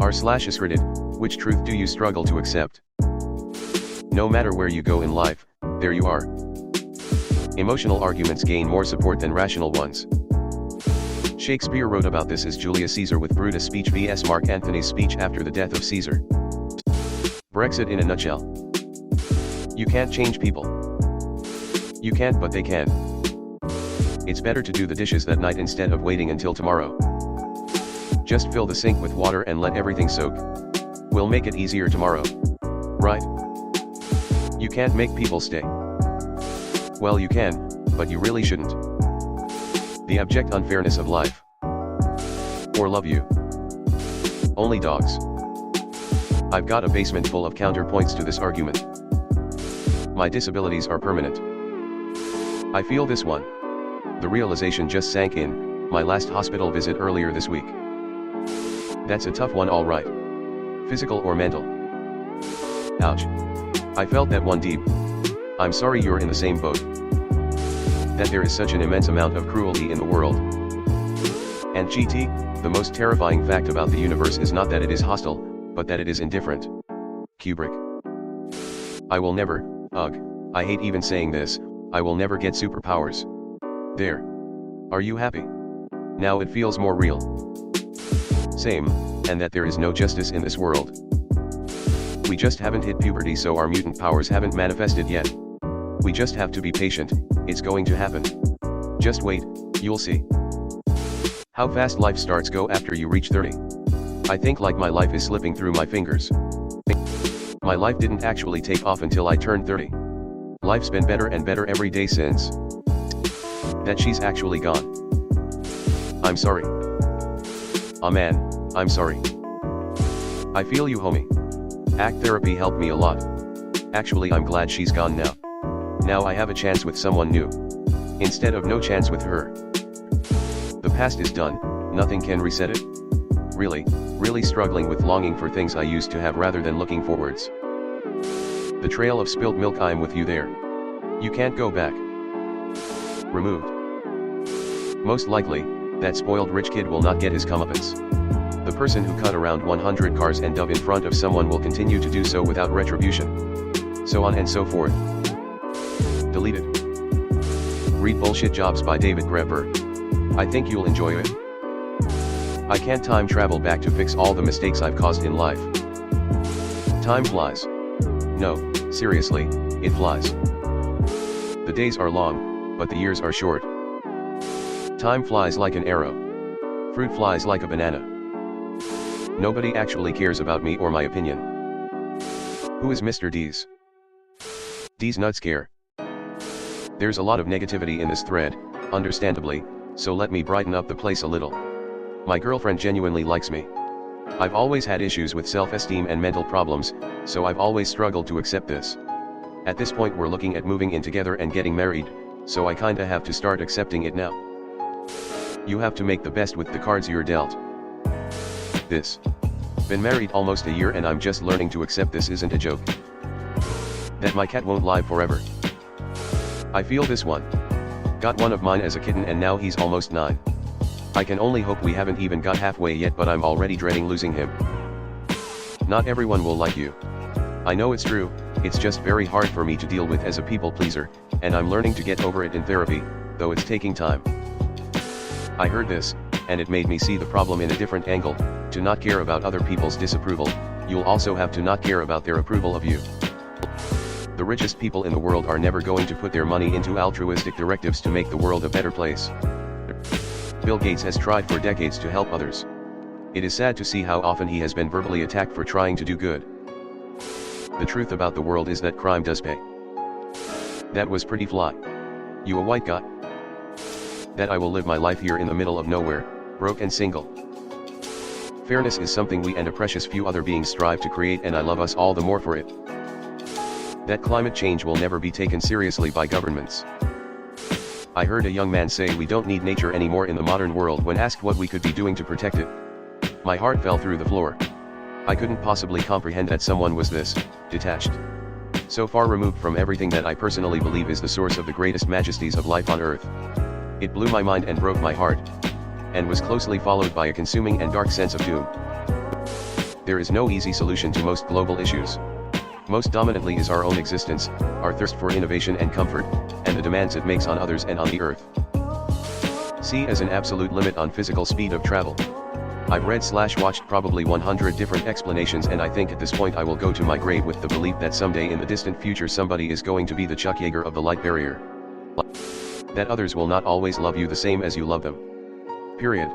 r/askreddit, which truth do you struggle to accept? No matter where you go in life, there you are. Emotional arguments gain more support than rational ones. Shakespeare wrote about this as Julius Caesar with Brutus' speech vs Mark Antony's speech after the death of Caesar. Brexit in a nutshell. You can't change people. You can't, but they can. It's better to do the dishes that night instead of waiting until tomorrow. Just fill the sink with water and let everything soak. We'll make it easier tomorrow. Right? You can't make people stay. Well, you can, but you really shouldn't. The abject unfairness of life. Or love you. Only dogs. I've got a basement full of counterpoints to this argument. My disabilities are permanent. I feel this one. The realization just sank in, my last hospital visit earlier this week. That's a tough one, all right. Physical or mental? Ouch. I felt that one deep. I'm sorry you're in the same boat. That there is such an immense amount of cruelty in the world. And GT, the most terrifying fact about the universe is not that it is hostile, but that it is indifferent. Kubrick. I will never, I hate even saying this, I will never get superpowers. There. Are you happy? Now it feels more real. Same, and that there is no justice in this world. We just haven't hit puberty, so our mutant powers haven't manifested yet. We just have to be patient, it's going to happen. Just wait, you'll see. How fast life starts go after you reach 30. I think like my life is slipping through my fingers. My life didn't actually take off until I turned 30. Life's been better and better every day since. That she's actually gone. I'm sorry. Aw man, I'm sorry. I feel you, homie. ACT therapy helped me a lot. Actually, I'm glad she's gone now. Now I have a chance with someone new. Instead of no chance with her. The past is done, nothing can reset it. Really struggling with longing for things I used to have rather than looking forwards. The trail of spilt milk, I'm with you there. You can't go back. Removed. Most likely, that spoiled rich kid will not get his comeuppance. The person who cut around 100 cars and dove in front of someone will continue to do so without retribution. So on and so forth. Deleted. Read Bullshit Jobs by David Graeber. I think you'll enjoy it. I can't time travel back to fix all the mistakes I've caused in life. Time flies. No, seriously, it flies. The days are long, but the years are short. Time flies like an arrow. Fruit flies like a banana. Nobody actually cares about me or my opinion. Who is Mr. D's? D's nutscare. There's a lot of negativity in this thread, understandably, so let me brighten up the place a little. My girlfriend genuinely likes me. I've always had issues with self-esteem and mental problems, so I've always struggled to accept this. At this point we're looking at moving in together and getting married, so I kinda have to start accepting it now. You have to make the best with the cards you're dealt. This. Been married almost a year and I'm just learning to accept this isn't a joke. That my cat won't live forever. I feel this one. Got one of mine as a kitten and now he's almost 9. I can only hope we haven't even got halfway yet, but I'm already dreading losing him. Not everyone will like you. I know it's true, it's just very hard for me to deal with as a people pleaser, and I'm learning to get over it in therapy, though it's taking time. I heard this, and it made me see the problem in a different angle. To not care about other people's disapproval, you'll also have to not care about their approval of you. The richest people in the world are never going to put their money into altruistic directives to make the world a better place. Bill Gates has tried for decades to help others. It is sad to see how often he has been verbally attacked for trying to do good. The truth about the world is that crime does pay. That was pretty fly. You a white guy? That I will live my life here in the middle of nowhere, broke and single. Fairness is something we and a precious few other beings strive to create, and I love us all the more for it. That climate change will never be taken seriously by governments. I heard a young man say we don't need nature anymore in the modern world when asked what we could be doing to protect it. My heart fell through the floor. I couldn't possibly comprehend that someone was this detached. So far removed from everything that I personally believe is the source of the greatest majesties of life on earth. It blew my mind and broke my heart. And was closely followed by a consuming and dark sense of doom. There is no easy solution to most global issues. Most dominantly is our own existence, our thirst for innovation and comfort, and the demands it makes on others and on the earth. C as an absolute limit on physical speed of travel. I've read/watched probably 100 different explanations, and I think at this point I will go to my grave with the belief that someday in the distant future somebody is going to be the Chuck Yeager of the light barrier. That others will not always love you the same as you love them. Period.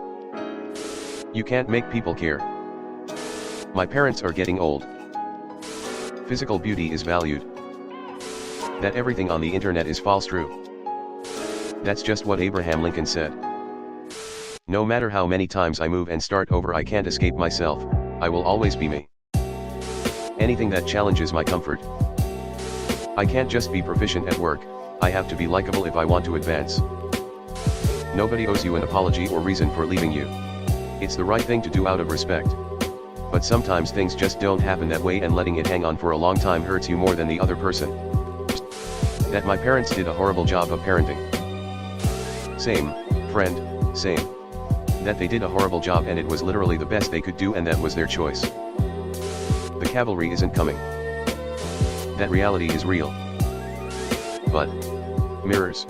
You can't make people care. My parents are getting old. Physical beauty is valued. That everything on the internet is false true. That's just what Abraham Lincoln said. No matter how many times I move and start over, I can't escape myself. I will always be me. Anything that challenges my comfort. I can't just be proficient at work, I have to be likable if I want to advance. Nobody owes you an apology or reason for leaving you. It's the right thing to do out of respect. But sometimes things just don't happen that way, and letting it hang on for a long time hurts you more than the other person. That my parents did a horrible job of parenting. Same, friend, same. That they did a horrible job and it was literally the best they could do, and that was their choice. The cavalry isn't coming. That reality is real. But mirrors.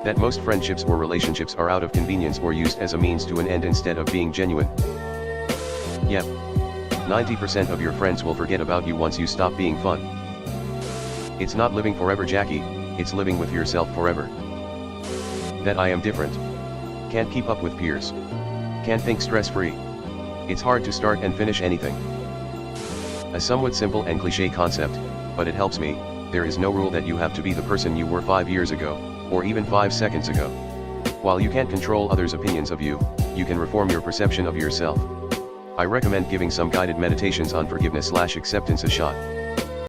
That most friendships or relationships are out of convenience or used as a means to an end instead of being genuine. Yep. 90% of your friends will forget about you once you stop being fun. It's not living forever, Jackie, it's living with yourself forever. That I am different. Can't keep up with peers. Can't think stress-free. It's hard to start and finish anything. A somewhat simple and cliché concept, but it helps me. There is no rule that you have to be the person you were 5 years ago, or even 5 seconds ago. While you can't control others' opinions of you, you can reform your perception of yourself. I recommend giving some guided meditations on forgiveness/acceptance a shot.